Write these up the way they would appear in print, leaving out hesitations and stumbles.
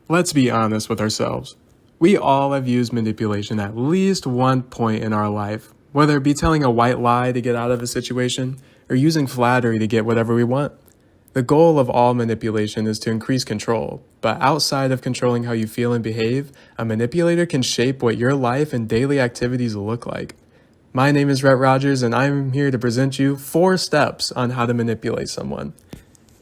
Let's be honest with ourselves. We all have used manipulation at least one point in our life, whether it be telling a white lie to get out of a situation or using flattery to get whatever we want. The goal of all manipulation is to increase control, but outside of controlling how you feel and behave, a manipulator can shape what your life and daily activities look like. My name is Rhett Rogers, and I'm here to present you 4 steps on how to manipulate someone.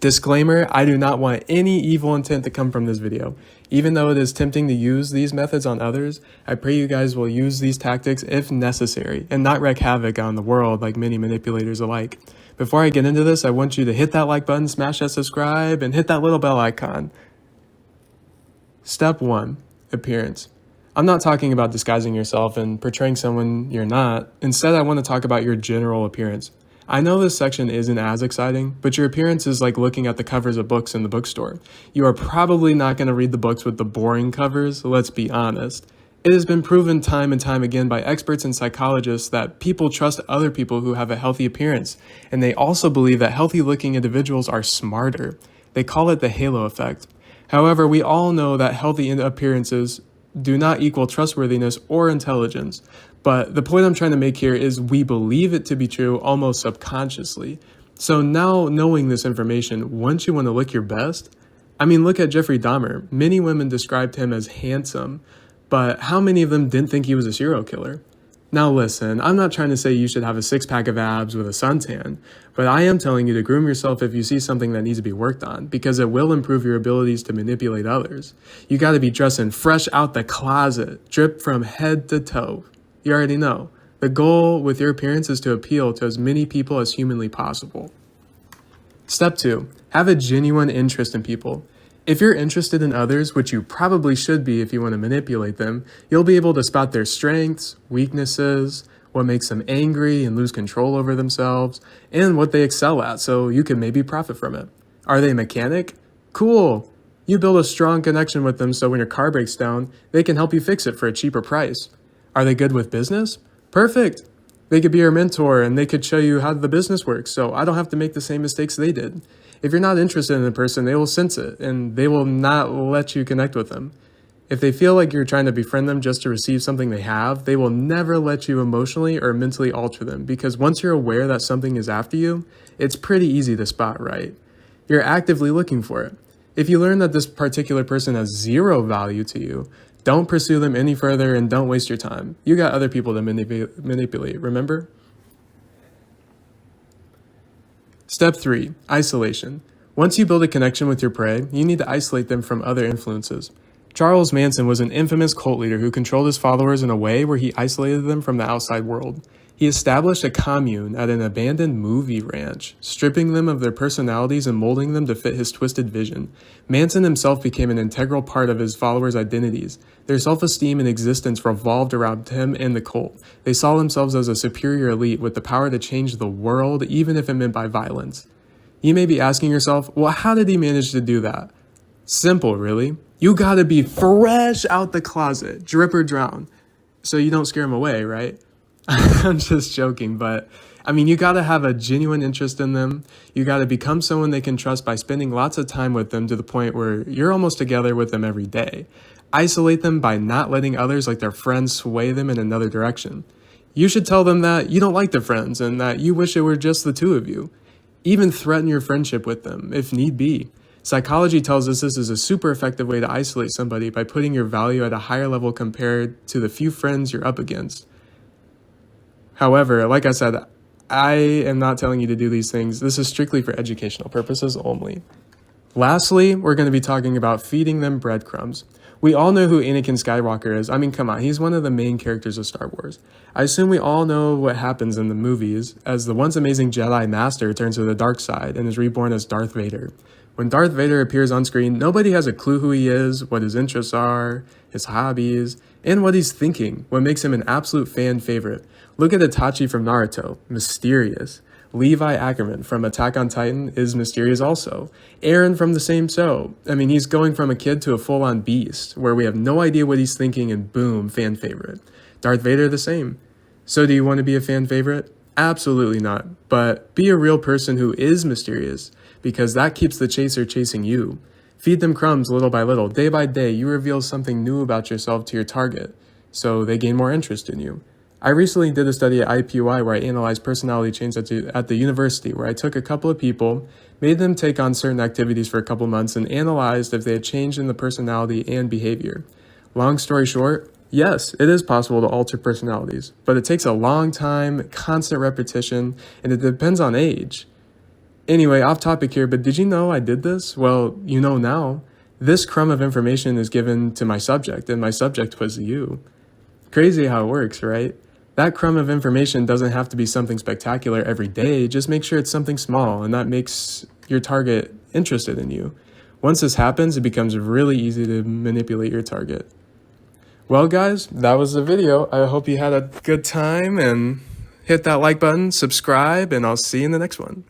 Disclaimer, I do not want any evil intent to come from this video. Even though it is tempting to use these methods on others, I pray you guys will use these tactics if necessary and not wreak havoc on the world like many manipulators alike. Before I get into this, I want you to hit that like button, smash that subscribe, and hit that little bell icon. Step 1. Appearance. I'm not talking about disguising yourself and portraying someone you're not. Instead, I want to talk about your general appearance. I know this section isn't as exciting, but your appearance is like looking at the covers of books in the bookstore. You are probably not going to read the books with the boring covers, let's be honest. It has been proven time and time again by experts and psychologists that people trust other people who have a healthy appearance, and they also believe that healthy-looking individuals are smarter. They call it the halo effect. However, we all know that healthy appearances do not equal trustworthiness or intelligence. But the point I'm trying to make here is we believe it to be true almost subconsciously. So now knowing this information, wouldn't you want to look your best? I mean, look at Jeffrey Dahmer. Many women described him as handsome, but how many of them didn't think he was a serial killer? Now listen, I'm not trying to say you should have a 6-pack of abs with a suntan, but I am telling you to groom yourself if you see something that needs to be worked on, because it will improve your abilities to manipulate others. You gotta be dressing fresh out the closet, dripped from head to toe. You already know. The goal with your appearance is to appeal to as many people as humanly possible. Step 2. Have a genuine interest in people. If you're interested in others, which you probably should be if you want to manipulate them, you'll be able to spot their strengths, weaknesses, what makes them angry and lose control over themselves, and what they excel at, so you can maybe profit from it. Are they a mechanic? Cool. You build a strong connection with them so when your car breaks down, they can help you fix it for a cheaper price. Are they good with business? Perfect. They could be your mentor and they could show you how the business works, so I don't have to make the same mistakes they did. If you're not interested in a person, they will sense it and they will not let you connect with them. If they feel like you're trying to befriend them just to receive something they have, they will never let you emotionally or mentally alter them, because once you're aware that something is after you, it's pretty easy to spot right. You're actively looking for it. If you learn that this particular person has 0 value to you, don't pursue them any further and don't waste your time. You got other people to manipulate, remember? Step 3. Isolation. Once you build a connection with your prey, you need to isolate them from other influences. Charles Manson was an infamous cult leader who controlled his followers in a way where he isolated them from the outside world. He established a commune at an abandoned movie ranch, stripping them of their personalities and molding them to fit his twisted vision. Manson himself became an integral part of his followers' identities. Their self-esteem and existence revolved around him and the cult. They saw themselves as a superior elite with the power to change the world, even if it meant by violence. You may be asking yourself, well, how did he manage to do that? Simple, really. You gotta be fresh out the closet, drip or drown, so you don't scare him away, right? I'm just joking, but I mean, you gotta have a genuine interest in them. You gotta become someone they can trust by spending lots of time with them to the point where you're almost together with them every day. Isolate them by not letting others like their friends sway them in another direction. You should tell them that you don't like their friends and that you wish it were just the 2 of you. Even threaten your friendship with them, if need be. Psychology tells us this is a super effective way to isolate somebody by putting your value at a higher level compared to the few friends you're up against. However, like I said, I am not telling you to do these things. This is strictly for educational purposes only. Lastly, we're going to be talking about feeding them breadcrumbs. We all know who Anakin Skywalker is. I mean, come on, he's one of the main characters of Star Wars. I assume we all know what happens in the movies as the once amazing Jedi Master turns to the dark side and is reborn as Darth Vader. When Darth Vader appears on screen, nobody has a clue who he is, what his interests are, his hobbies, and what he's thinking, what makes him an absolute fan favorite. Look at Itachi from Naruto, mysterious. Levi Ackerman from Attack on Titan is mysterious also. Aaron from the same show. I mean, he's going from a kid to a full-on beast, where we have no idea what he's thinking and boom, fan favorite. Darth Vader the same. So do you want to be a fan favorite? Absolutely not. But be a real person who is mysterious, because that keeps the chaser chasing you. Feed them crumbs little by little. Day by day, you reveal something new about yourself to your target, so they gain more interest in you. I recently did a study at IPY where I analyzed personality change at the university, where I took a couple of people, made them take on certain activities for a couple months, and analyzed if they had changed in the personality and behavior. Long story short, yes, it is possible to alter personalities, but it takes a long time, constant repetition, and it depends on age. Anyway, off topic here, but did you know I did this? Well, you know now. This crumb of information is given to my subject, and my subject was you. Crazy how it works, right? That crumb of information doesn't have to be something spectacular every day. Just make sure it's something small, and that makes your target interested in you. Once this happens, it becomes really easy to manipulate your target. Well, guys, that was the video. I hope you had a good time, and hit that like button, subscribe, and I'll see you in the next one.